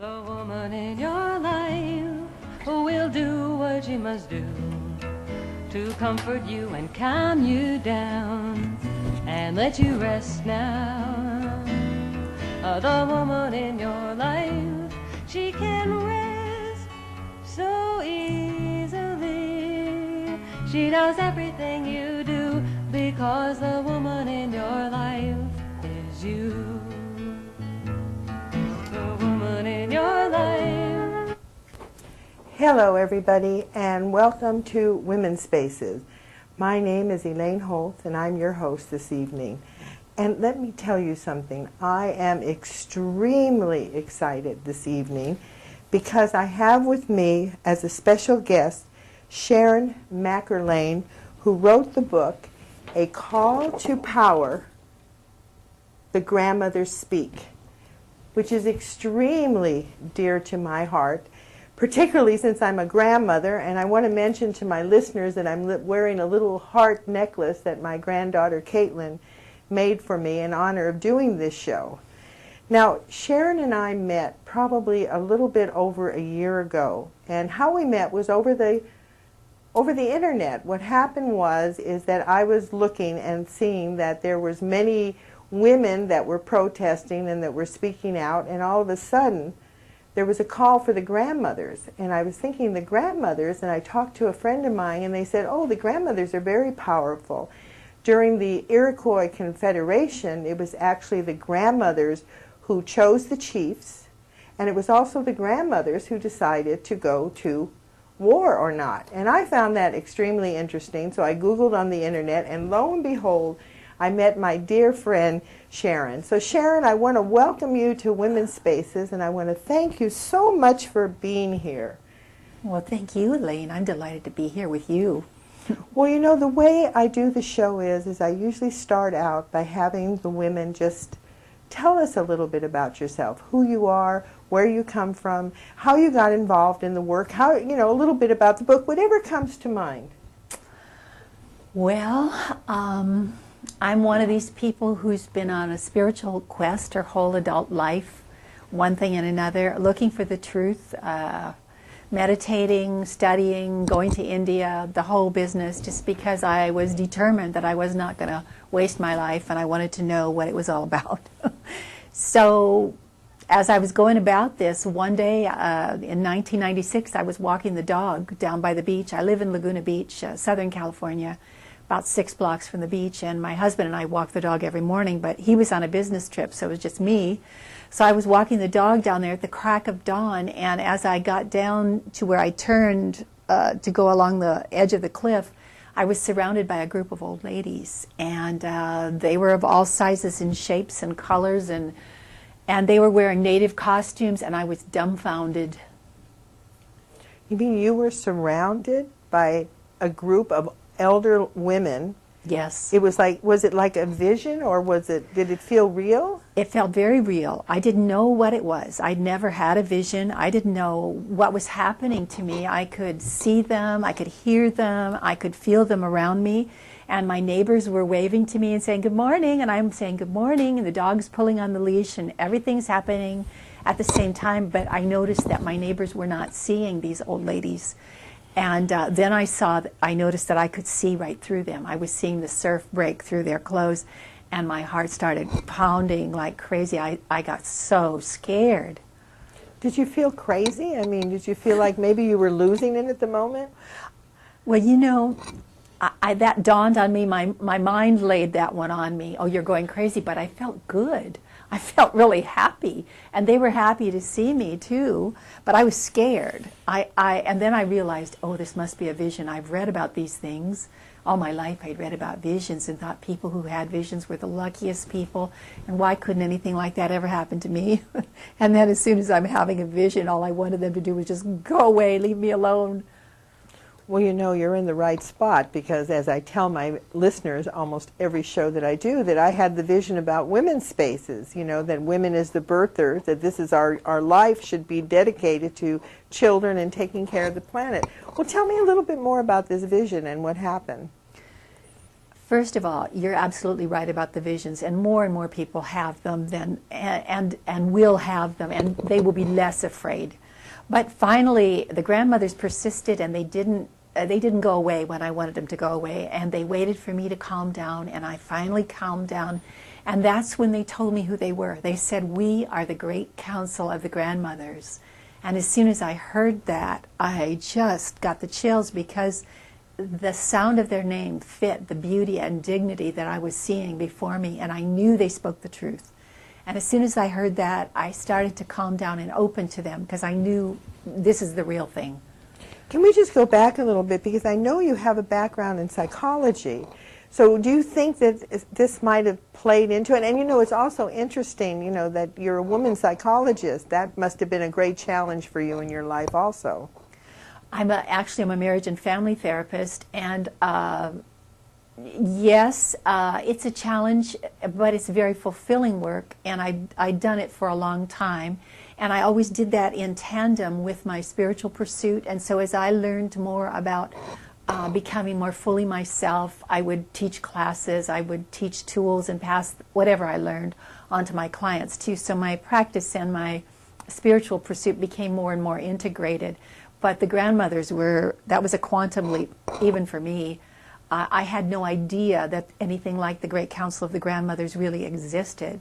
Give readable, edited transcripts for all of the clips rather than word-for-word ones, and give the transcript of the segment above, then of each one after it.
The woman in your life who will do what she must do to comfort you and calm you down and let you rest now. The woman in your life, she can rest so easily. She knows everything you do because the woman in your life is you. The woman in your life. Hello everybody and welcome to Women's Spaces. My name is Elaine Holtz and I'm your host this evening. And let me tell you something, I am extremely excited this evening because I have with me as a special guest Sharon McErlane, who wrote the book A Call to Power, The Grandmothers Speak, which is extremely dear to my heart, particularly since I'm a grandmother. And I want to mention to my listeners that I'm wearing a little heart necklace that my granddaughter Caitlin made for me in honor of doing this show. Now, Sharon and I met probably a little bit over a year ago, and how we met was over the internet. What happened is that I was looking and seeing that there was many women that were protesting and that were speaking out, and all of a sudden there was a call for the grandmothers. And I was thinking the grandmothers, and I talked to a friend of mine and they said, oh, the grandmothers are very powerful. During the Iroquois Confederation, it was actually the grandmothers who chose the chiefs, and it was also the grandmothers who decided to go to war or not. And I found that extremely interesting, so I Googled on the internet, and lo and behold, I met my dear friend Sharon. So Sharon, I want to welcome you to Women's Spaces, and I want to thank you so much for being here. Well, thank you, Elaine. I'm delighted to be here with you. Well, you know, the way I do the show is I usually start out by having the women just tell us a little bit about yourself, who you are, where you come from, how you got involved in the work, how, you know, a little bit about the book, whatever comes to mind. Well, I'm one of these people who's been on a spiritual quest her whole adult life, one thing and another, looking for the truth, meditating, studying, going to India, the whole business, just because I was determined that I was not going to waste my life and I wanted to know what it was all about. So as I was going about this, one day in 1996, I was walking the dog down by the beach. I live in Laguna Beach, Southern California, about 6 blocks from the beach, and my husband and I walk the dog every morning, but he was on a business trip, so it was just me. So I was walking the dog down there at the crack of dawn, and as I got down to where I turned to go along the edge of the cliff, I was surrounded by a group of old ladies, and they were of all sizes and shapes and colors, and they were wearing native costumes, and I was dumbfounded. You mean you were surrounded by a group of elder women? Yes. It was it like a vision, or did it feel real? It felt very real. I didn't know what it was. I'd never had a vision. I didn't know what was happening to me. I could see them, I could hear them, I could feel them around me, and my neighbors were waving to me and saying good morning, and I'm saying good morning, and the dog's pulling on the leash, and everything's happening at the same time, but I noticed that my neighbors were not seeing these old ladies. And then I noticed that I could see right through them. I was seeing the surf break through their clothes, and my heart started pounding like crazy. I got so scared. Did you feel crazy? I mean, did you feel like maybe you were losing it at the moment? Well, you know, that dawned on me. My mind laid that one on me. Oh, you're going crazy, but I felt good. I felt really happy, and they were happy to see me too, but I was scared. And then I realized, oh, this must be a vision. I've read about these things. All my life I'd read about visions and thought people who had visions were the luckiest people, and why couldn't anything like that ever happen to me? And then as soon as I'm having a vision, all I wanted them to do was just go away, leave me alone. Well, you know, you're in the right spot, because as I tell my listeners almost every show that I do, that I had the vision about women's spaces, you know, that women is the birther, that this is our life should be dedicated to children and taking care of the planet. Well, tell me a little bit more about this vision and what happened. First of all, you're absolutely right about the visions, and more people have them and will have them, and they will be less afraid. But finally, the grandmothers persisted, and they didn't go away when I wanted them to go away, and they waited for me to calm down, and I finally calmed down, and that's when they told me who they were. They said, "We are the great council of the grandmothers." And as soon as I heard that, I just got the chills, because the sound of their name fit the beauty and dignity that I was seeing before me, and I knew they spoke the truth. And as soon as I heard that, I started to calm down and open to them, because I knew this is the real thing. Can we just go back a little bit, because I know you have a background in psychology. So do you think that this might have played into it? And you know, it's also interesting, you know, that you're a woman psychologist. That must have been a great challenge for you in your life also. Actually, I'm a marriage and family therapist, and yes, it's a challenge, but it's very fulfilling work, and I'd done it for a long time, and I always did that in tandem with my spiritual pursuit. And so as I learned more about becoming more fully myself, I would teach classes, I would teach tools, and pass whatever I learned on to my clients too. So my practice and my spiritual pursuit became more and more integrated. But the grandmothers that was a quantum leap, even for me. I had no idea that anything like the Great Council of the Grandmothers really existed.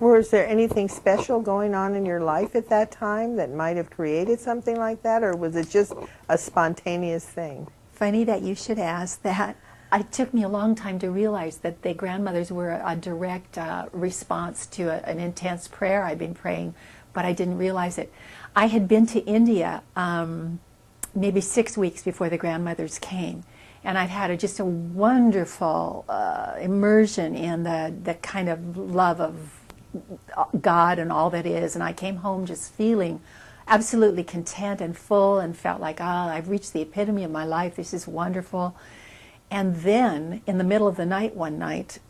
Was there anything special going on in your life at that time that might have created something like that, or was it just a spontaneous thing? Funny that you should ask that. It took me a long time to realize that the grandmothers were a direct response to an intense prayer I'd been praying, but I didn't realize it. I had been to India maybe 6 weeks before the grandmothers came, and I'd had just a wonderful immersion in the kind of love of God and all that is, and I came home just feeling absolutely content and full, and felt like, I've reached the epitome of my life, this is wonderful. And then, in the middle of the night one night,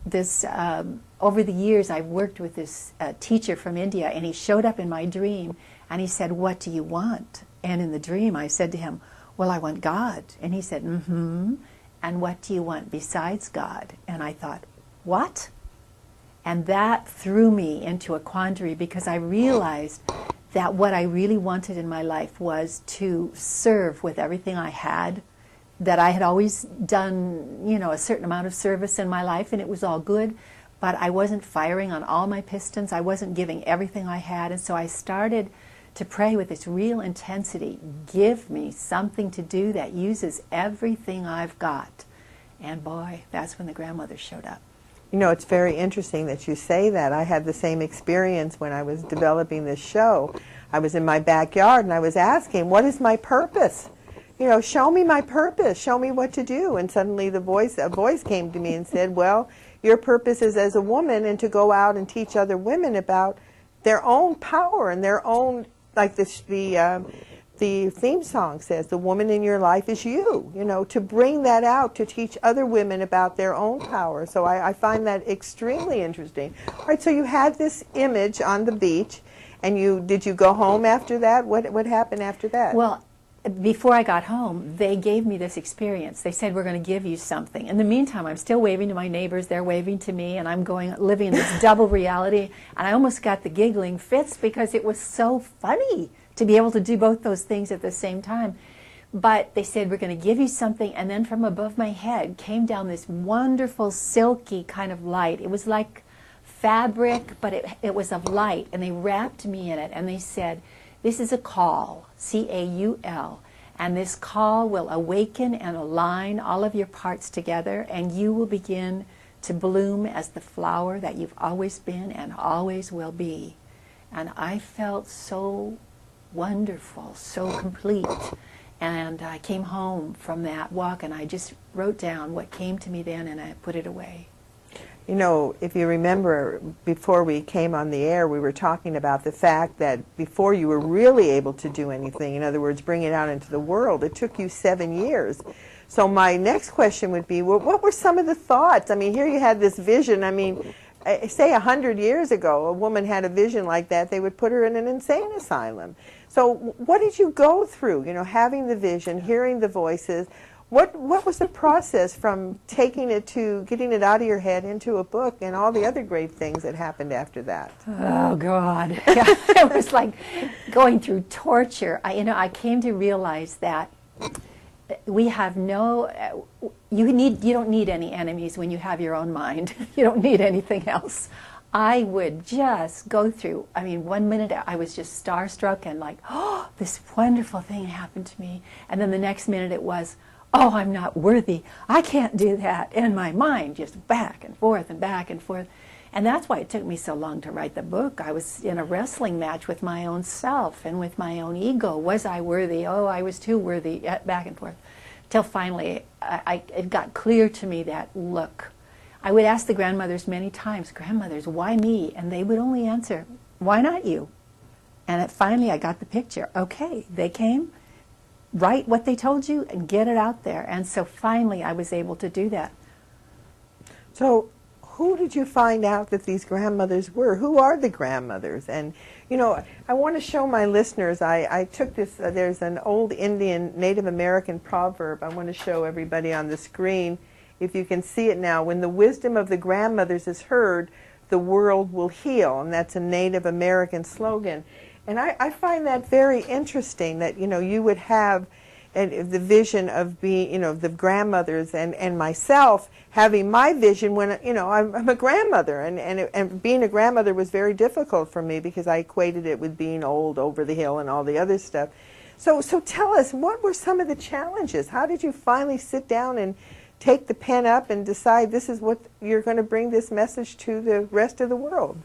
over the years I've worked with this teacher from India, and he showed up in my dream, and he said, "What do you want?" And in the dream I said to him, "Well, I want God." And he said, "Mm-hmm. And what do you want besides God?" And I thought, "What?" And that threw me into a quandary, because I realized that what I really wanted in my life was to serve with everything I had, that I had always done, you know, a certain amount of service in my life, and it was all good, but I wasn't firing on all my pistons. I wasn't giving everything I had, and so I started to pray with this real intensity, give me something to do that uses everything I've got. And boy, that's when the grandmothers showed up. You know, it's very interesting that you say that. I had the same experience when I was developing this show. I was in my backyard and I was asking, what is my purpose? You know, show me my purpose, show me what to do. And suddenly a voice came to me and said, well, your purpose is as a woman, and to go out and teach other women about their own power and their own, like the theme song says, the woman in your life is you, you know, to bring that out, to teach other women about their own power. So I find that extremely interesting. All right, so you had this image on the beach, and did you go home after that? What happened after that? Well, before I got home, they gave me this experience. They said, we're going to give you something. In the meantime, I'm still waving to my neighbors, they're waving to me, and I'm living in this double reality, and I almost got the giggling fits because it was so funny to be able to do both those things at the same time. But they said, we're going to give you something, and then from above my head came down this wonderful silky kind of light. It was like fabric, but it was of light, and they wrapped me in it, and they said, this is a call, C-A-U-L, and this call will awaken and align all of your parts together, and you will begin to bloom as the flower that you've always been and always will be. And I felt so wonderful, so complete. And I came home from that walk, and I just wrote down what came to me then, and I put it away. You know, if you remember, before we came on the air, we were talking about the fact that before you were really able to do anything, in other words, bring it out into the world, it took you 7 years. So my next question would be, well, what were some of the thoughts? I mean, here you had this vision. I mean, say 100 years ago, a woman had a vision like that, they would put her in an insane asylum. So what did you go through, you know, having the vision, hearing the voices? What was the process from taking it to getting it out of your head into a book and all the other great things that happened after that? Oh God! Yeah, it was like going through torture. I came to realize that we have no. You don't need any enemies when you have your own mind. You don't need anything else. I would just go through. I mean, one minute I was just starstruck and like, oh, this wonderful thing happened to me, and then the next minute it was, oh, I'm not worthy. I can't do that. And my mind just back and forth and back and forth. And that's why it took me so long to write the book. I was in a wrestling match with my own self and with my own ego. Was I worthy? Oh, I was too worthy. Back and forth. Till finally it got clear to me that, look, I would ask the grandmothers many times, grandmothers, why me? And they would only answer, why not you? And finally I got the picture. Okay, they came. Write what they told you and get it out there. And so finally I was able to do that. So who did you find out that these grandmothers were? Who are the grandmothers? And, you know, I want to show my listeners, I took this, there's an old Indian Native American proverb I want to show everybody on the screen. If you can see it now, when the wisdom of the grandmothers is heard, the world will heal. And that's a Native American slogan. And I find that very interesting that, you know, you would have the vision of being, you know, the grandmothers and myself having my vision when, you know, I'm a grandmother. And being a grandmother was very difficult for me because I equated it with being old, over the hill, and all the other stuff. So tell us, what were some of the challenges? How did you finally sit down and take the pen up and decide this is what you're going to bring this message to the rest of the world?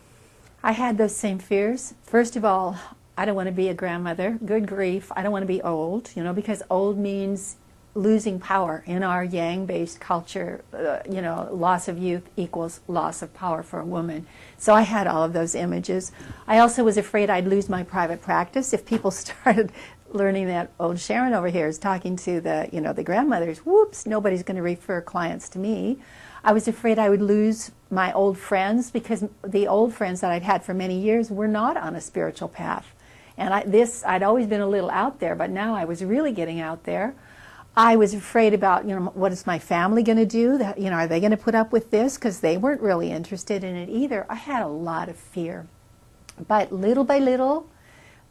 I had those same fears. First of all, I don't want to be a grandmother. Good grief. I don't want to be old, you know, because old means losing power. In our yang-based culture, you know, loss of youth equals loss of power for a woman. So I had all of those images. I also was afraid I'd lose my private practice if people started learning that old Sharon over here is talking to the, you know, the grandmothers. Whoops, nobody's going to refer clients to me. I was afraid I would lose my old friends because the old friends that I'd had for many years were not on a spiritual path. And I'd always been a little out there, but now I was really getting out there. I was afraid about, you know, what is my family going to do? That, you know, are they going to put up with this? Because they weren't really interested in it either. I had a lot of fear. But little by little,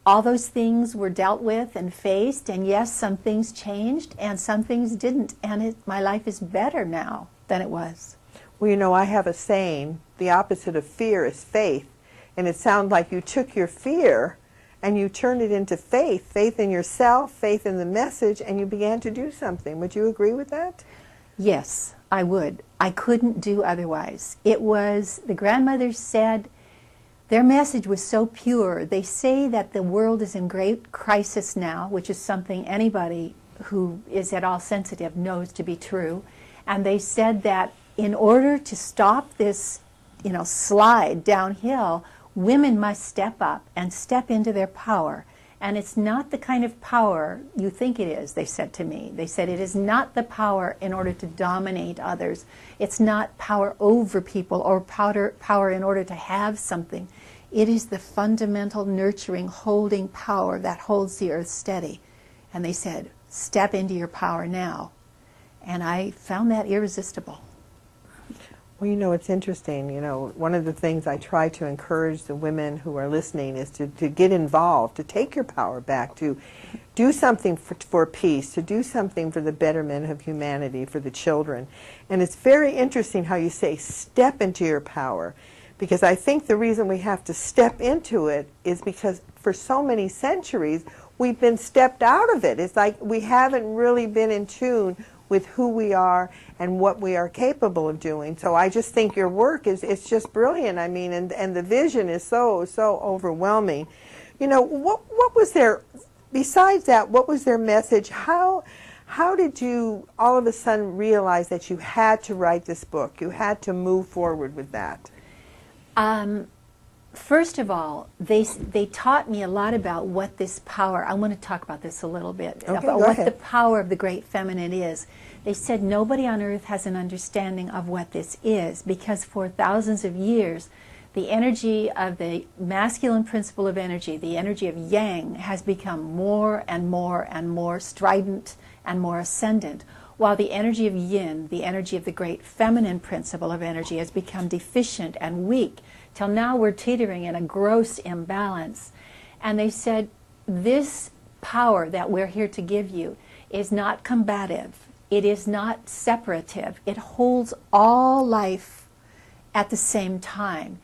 all those things were dealt with and faced. And yes, some things changed and some things didn't. And my life is better now than it was. Well, you know, I have a saying, the opposite of fear is faith. And it sounds like you took your fear and you turned it into faith, faith in yourself, faith in the message, and you began to do something. Would you agree with that? Yes, I would. I couldn't do otherwise. It was, the grandmothers said, their message was so pure. They say that the world is in great crisis now, which is something anybody who is at all sensitive knows to be true. And they said that in order to stop this, you know, slide downhill, women must step up and step into their power. And it's not the kind of power you think it is, they said to me. They said it is not the power in order to dominate others. It's not power over people or power in order to have something. It is the fundamental nurturing, holding power that holds the earth steady. And they said, step into your power now. And I found that irresistible. Well, you know, it's interesting. You know, one of the things I try to encourage the women who are listening is to get involved, to take your power back, to do something for peace, to do something for the betterment of humanity, for the children. And it's very interesting how you say step into your power, because I think the reason we have to step into it is because for so many centuries we've been stepped out of it. It's like we haven't really been in tune with who we are and what we are capable of doing. So I just think your work is just brilliant. I mean, and the vision is so overwhelming. You know, what was their, besides that, what was their message? How did you all of a sudden realize that you had to write this book? You had to move forward with that? First of all, they taught me a lot about what this power, I want to talk about this a little bit, okay, about what the power of the great feminine is. They said nobody on earth has an understanding of what this is, because for thousands of years, the energy of the masculine principle of energy, the energy of yang, has become more and more and more strident and more ascendant, while the energy of yin, the energy of the great feminine principle of energy, has become deficient and weak, till now we're teetering in a gross imbalance. And they said, this power that we're here to give you is not combative. It is not separative. It holds all life at the same time.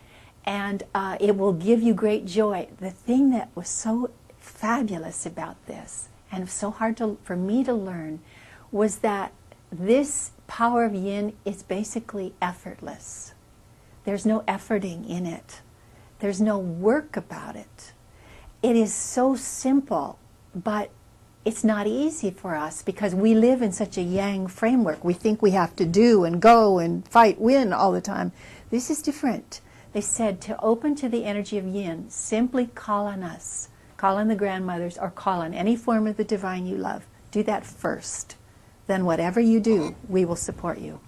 And it will give you great joy. The thing that was so fabulous about this, and so hard for me to learn, was that this power of yin is basically effortless. There's no efforting in it. There's no work about it. It is so simple, but it's not easy for us because we live in such a yang framework. We think we have to do and go and fight, win all the time. This is different. They said to open to the energy of yin, simply call on us, call on the grandmothers, or call on any form of the divine you love. Do that first. Then whatever you do, we will support you.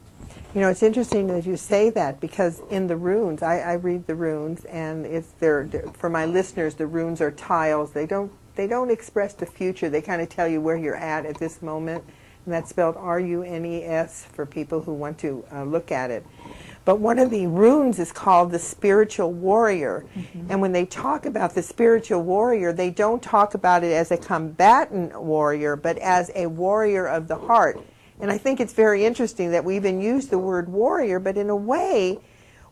You know, it's interesting that you say that, because in the runes, I read the runes, and for my listeners, the runes are tiles. They don't express the future. They kind of tell you where you're at this moment, and that's spelled R-U-N-E-S for people who want to look at it. But one of the runes is called the spiritual warrior. Mm-hmm. And when they talk about the spiritual warrior, they don't talk about it as a combatant warrior, but as a warrior of the heart. And I think it's very interesting that we even use the word warrior, but in a way,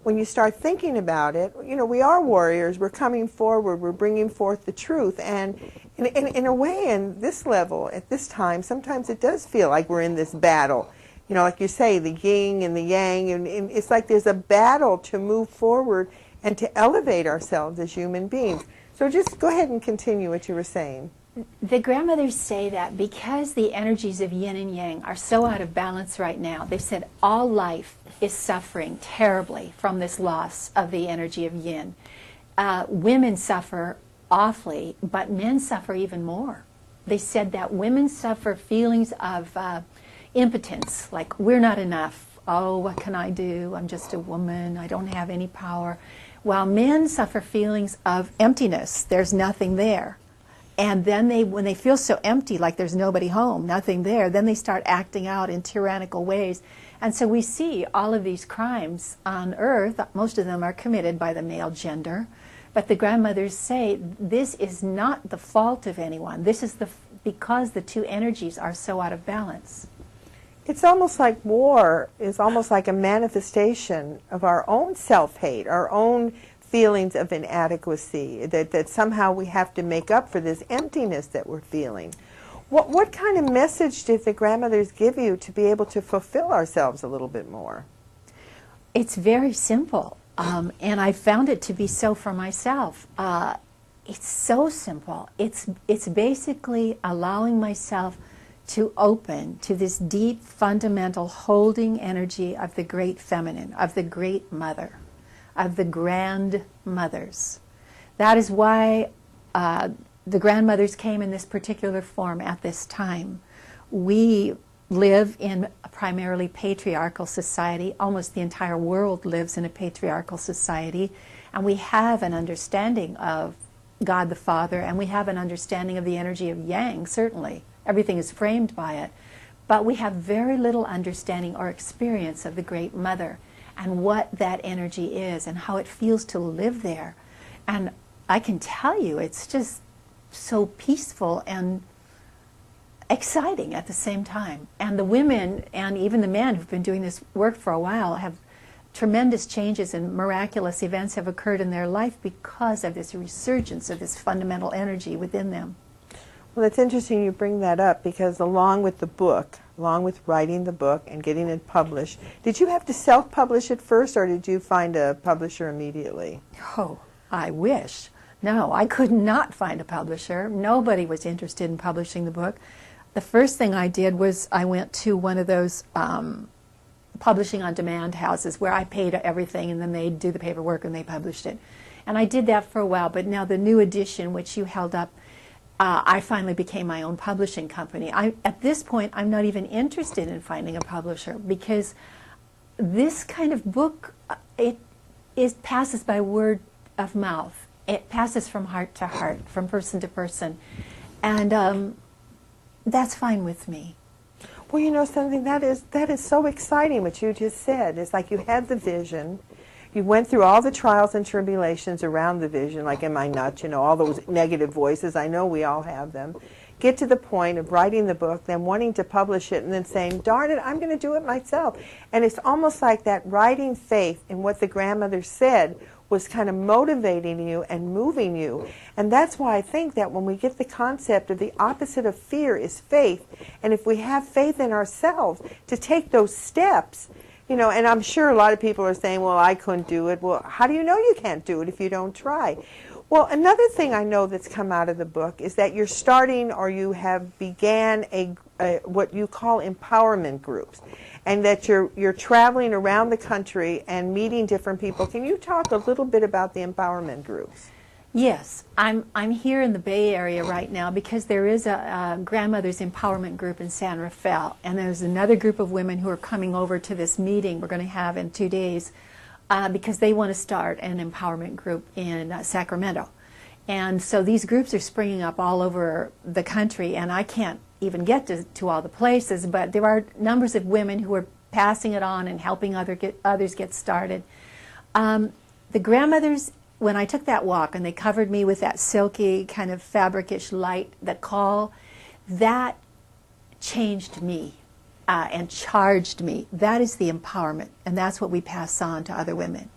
when you start thinking about it, you know, we are warriors. We're coming forward. We're bringing forth the truth. And in a way, in this level, at this time, sometimes it does feel like we're in this battle. You know, like you say, the yin and the yang, and it's like there's a battle to move forward and to elevate ourselves as human beings. So just go ahead and continue what you were saying. The grandmothers say that because the energies of yin and yang are so out of balance right now, they said all life is suffering terribly from this loss of the energy of yin. Women suffer awfully, but men suffer even more. They said that women suffer feelings of impotence, like we're not enough. Oh, what can I do? I'm just a woman. I don't have any power. While men suffer feelings of emptiness, there's nothing there. And then when they feel so empty, like there's nobody home, nothing there, then they start acting out in tyrannical ways. And so we see all of these crimes on earth. Most of them are committed by the male gender. But the grandmothers say this is not the fault of anyone. This is because the two energies are so out of balance. It's almost like war is almost like a manifestation of our own self-hate, our own feelings of inadequacy, that somehow we have to make up for this emptiness that we're feeling. What kind of message did the grandmothers give you to be able to fulfill ourselves a little bit more? It's very simple, and I found it to be so for myself. It's so simple. It's basically allowing myself to open to this deep, fundamental holding energy of the great feminine, of the great mother, of the grandmothers. That is why the grandmothers came in this particular form at this time. We live in a primarily patriarchal society. Almost the entire world lives in a patriarchal society. And we have an understanding of God the Father, and we have an understanding of the energy of Yang, certainly. Everything is framed by it. But we have very little understanding or experience of the Great Mother and what that energy is and how it feels to live there. And I can tell you, it's just so peaceful and exciting at the same time. And the women and even the men who've been doing this work for a while have tremendous changes and miraculous events have occurred in their life because of this resurgence of this fundamental energy within them. Well, it's interesting you bring that up, because along with the book, along with writing the book and getting it published, did you have to self-publish it first, or did you find a publisher immediately? Oh, I wish. No, I could not find a publisher. Nobody was interested in publishing the book. The first thing I did was I went to one of those publishing on demand houses where I paid everything and then they'd do the paperwork and they published it. And I did that for a while, but now the new edition, which you held up, I finally became my own publishing company. At this point, I'm not even interested in finding a publisher, because this kind of book, it passes by word of mouth. It passes from heart to heart, from person to person. And that's fine with me. Well, you know something, that is so exciting what you just said. It's like you had the vision. You went through all the trials and tribulations around the vision, like, am I nuts? You know, all those negative voices. I know we all have them. Get to the point of writing the book, then wanting to publish it, and then saying, darn it, I'm going to do it myself. And it's almost like that writing faith in what the grandmother said was kind of motivating you and moving you. And that's why I think that when we get the concept of the opposite of fear is faith, and if we have faith in ourselves to take those steps, you know, and I'm sure a lot of people are saying, well, I couldn't do it. Well, how do you know you can't do it if you don't try? Well, another thing I know that's come out of the book is that you're starting, or you have began a what you call empowerment groups, and that you're traveling around the country and meeting different people. Can you talk a little bit about the empowerment groups? Yes, I'm here in the Bay Area right now because there is a grandmother's empowerment group in San Rafael, and there's another group of women who are coming over to this meeting we're going to have in 2 days because they want to start an empowerment group in Sacramento. And so these groups are springing up all over the country, and I can't even get to all the places, but there are numbers of women who are passing it on and helping others get started. The grandmothers, when I took that walk and they covered me with that silky kind of fabricish light, that call, that changed me and charged me. That is the empowerment, and that's what we pass on to other women.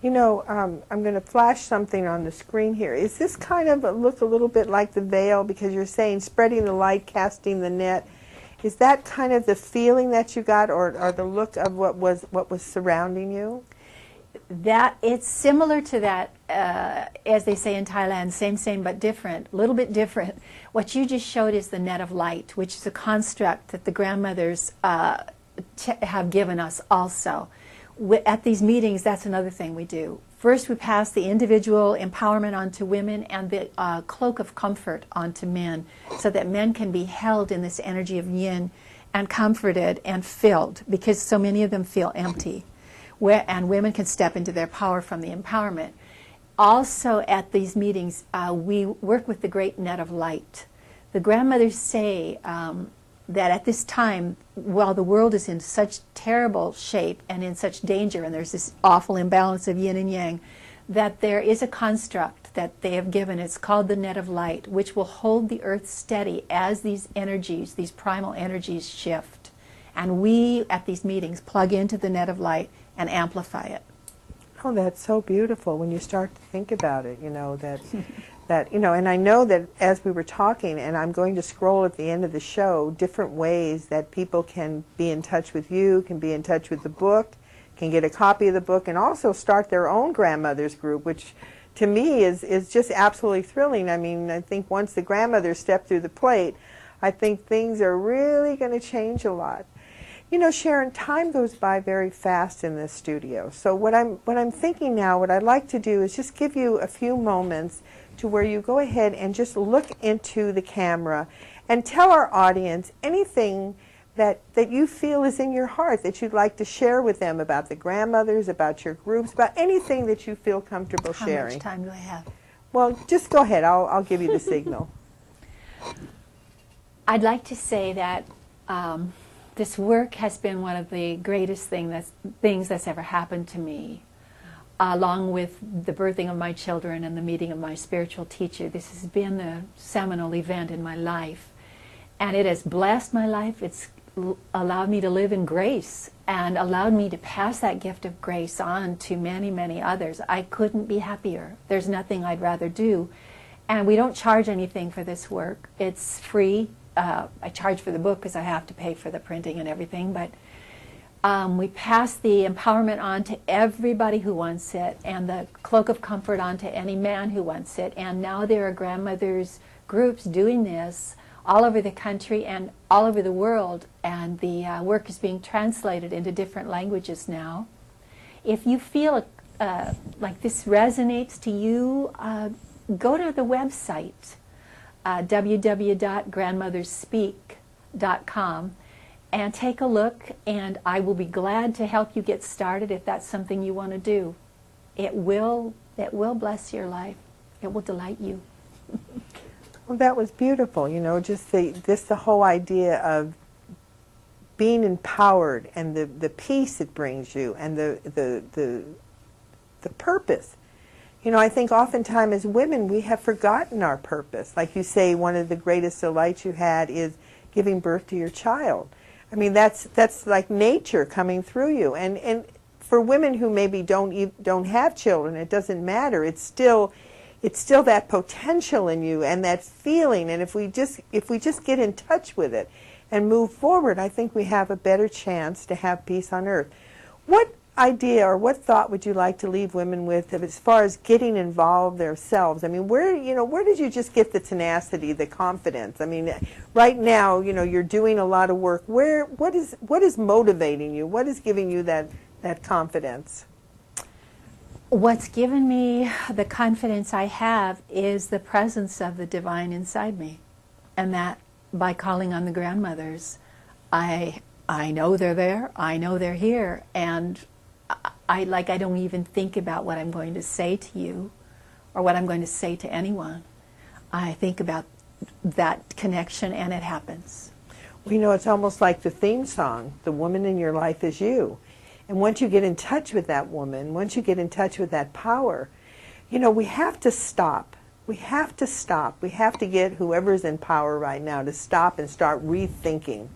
You know, I'm going to flash something on the screen here. Is this kind of look a little bit like the veil, because you're saying spreading the light, casting the net? Is that kind of the feeling that you got, or the look of what was surrounding you? That it's similar to that, as they say in Thailand, same but different, a little bit different. What you just showed is the net of light, which is a construct that the grandmothers have given us also. At these meetings, that's another thing we do. First, we pass the individual empowerment onto women and the cloak of comfort onto men, so that men can be held in this energy of yin and comforted and filled, because so many of them feel empty. And women can step into their power from the empowerment. Also at these meetings, we work with the great net of light. The grandmothers say that at this time, while the world is in such terrible shape and in such danger, and there's this awful imbalance of yin and yang, that there is a construct that they have given. It's called the net of light, which will hold the earth steady as these energies, these primal energies, shift. And we, at these meetings, plug into the net of light and amplify it. Oh, that's so beautiful when you start to think about it, you know, that you know, and I know that as we were talking, and I'm going to scroll at the end of the show, different ways that people can be in touch with you, can be in touch with the book, can get a copy of the book, and also start their own grandmother's group, which to me is just absolutely thrilling. I mean, I think once the grandmothers step through the plate, I think things are really going to change a lot. You know, Sharon, time goes by very fast in this studio. So what I'm thinking now, what I'd like to do is just give you a few moments to where you go ahead and just look into the camera and tell our audience anything that you feel is in your heart that you'd like to share with them about the grandmothers, about your groups, about anything that you feel comfortable sharing. How much time do I have? Well, just go ahead. I'll give you the signal. I'd like to say that this work has been one of the greatest things that's ever happened to me. Along with the birthing of my children and the meeting of my spiritual teacher, this has been the seminal event in my life. And it has blessed my life. It's allowed me to live in grace and allowed me to pass that gift of grace on to many, many others. I couldn't be happier. There's nothing I'd rather do. And we don't charge anything for this work. It's free. I charge for the book because I have to pay for the printing and everything, but we pass the empowerment on to everybody who wants it, and the cloak of comfort on to any man who wants it. And now there are grandmothers groups doing this all over the country and all over the world, and the work is being translated into different languages now. If you feel like this resonates to you, go to the website, www.grandmotherspeak.com, and take a look, and I will be glad to help you get started if that's something you want to do. It will bless your life. It will delight you. Well, that was beautiful. You know, just the whole idea of being empowered and the peace it brings you and the purpose. You know, I think oftentimes as women we have forgotten our purpose. Like you say, one of the greatest delights you had is giving birth to your child. I mean, that's like nature coming through you. And for women who maybe don't have children, it doesn't matter. It's still that potential in you and that feeling. And if we just get in touch with it and move forward, I think we have a better chance to have peace on earth. What idea or what thought would you like to leave women with as far as getting involved themselves? I mean, where did you just get the tenacity, the confidence? I mean, right now, you're doing a lot of work. What is motivating you? What is giving you that confidence? What's given me the confidence I have is the presence of the divine inside me, and that by calling on the grandmothers, I know they're there, I know they're here, and I don't even think about what I'm going to say to you or what I'm going to say to anyone. I think about that connection and it happens. Well, it's almost like the theme song, "The woman in your life is you." And once you get in touch with that woman, once you get in touch with that power, we have to stop. We have to stop. We have to get whoever's in power right now to stop and start rethinking.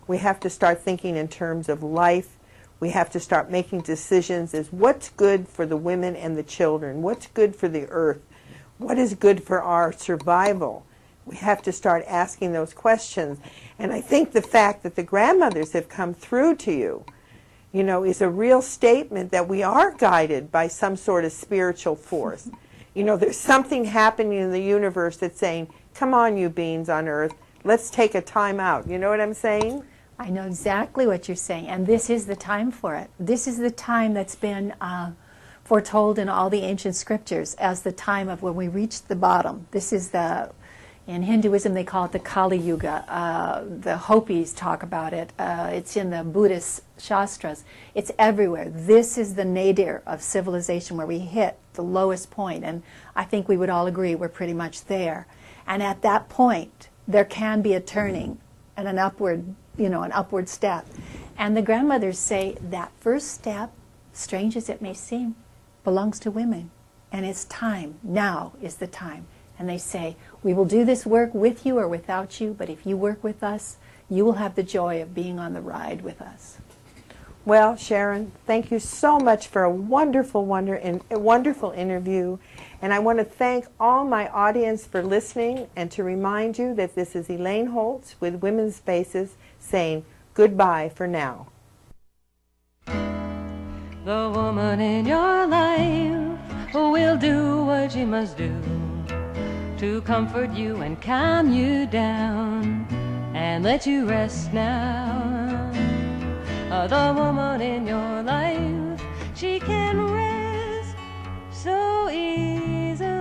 We have to start thinking in terms of life. We have to start making decisions as what's good for the women and the children, what's good for the earth, what is good for our survival. We have to start asking those questions. And I think the fact that the grandmothers have come through to you, is a real statement that we are guided by some sort of spiritual force. There's something happening in the universe that's saying, come on, you beings on earth, let's take a time out. You know what I'm saying? I know exactly what you're saying, and this is the time for it. This is the time that's been foretold in all the ancient scriptures as the time of when we reach the bottom. This is in Hinduism they call it the Kali Yuga. The Hopis talk about it. It's in the Buddhist Shastras. It's everywhere. This is the nadir of civilization where we hit the lowest point, and I think we would all agree we're pretty much there. And at that point, there can be a turning and an upward step. And the grandmothers say that first step, strange as it may seem, belongs to women. And it's time. Now is the time. And they say, we will do this work with you or without you, but if you work with us, you will have the joy of being on the ride with us. Well, Sharon, thank you so much for a wonderful interview. And I want to thank all my audience for listening and to remind you that this is Elaine Holtz with Women's Spaces saying goodbye for now. The woman in your life will do what she must do to comfort you and calm you down and let you rest now. The woman in your life, she can rest so easily.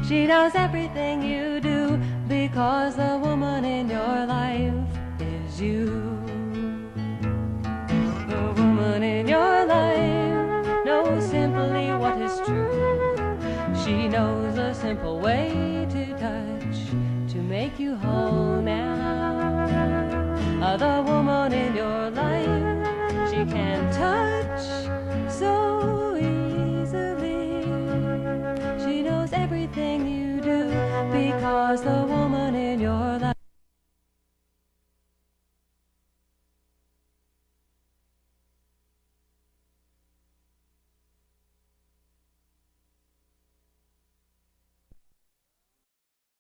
She knows everything you do because the woman in your life is you. The woman in your life knows simply what is true. She knows a simple way to touch to make you whole now. The woman in your life, she can touch so easily. She knows everything you do because the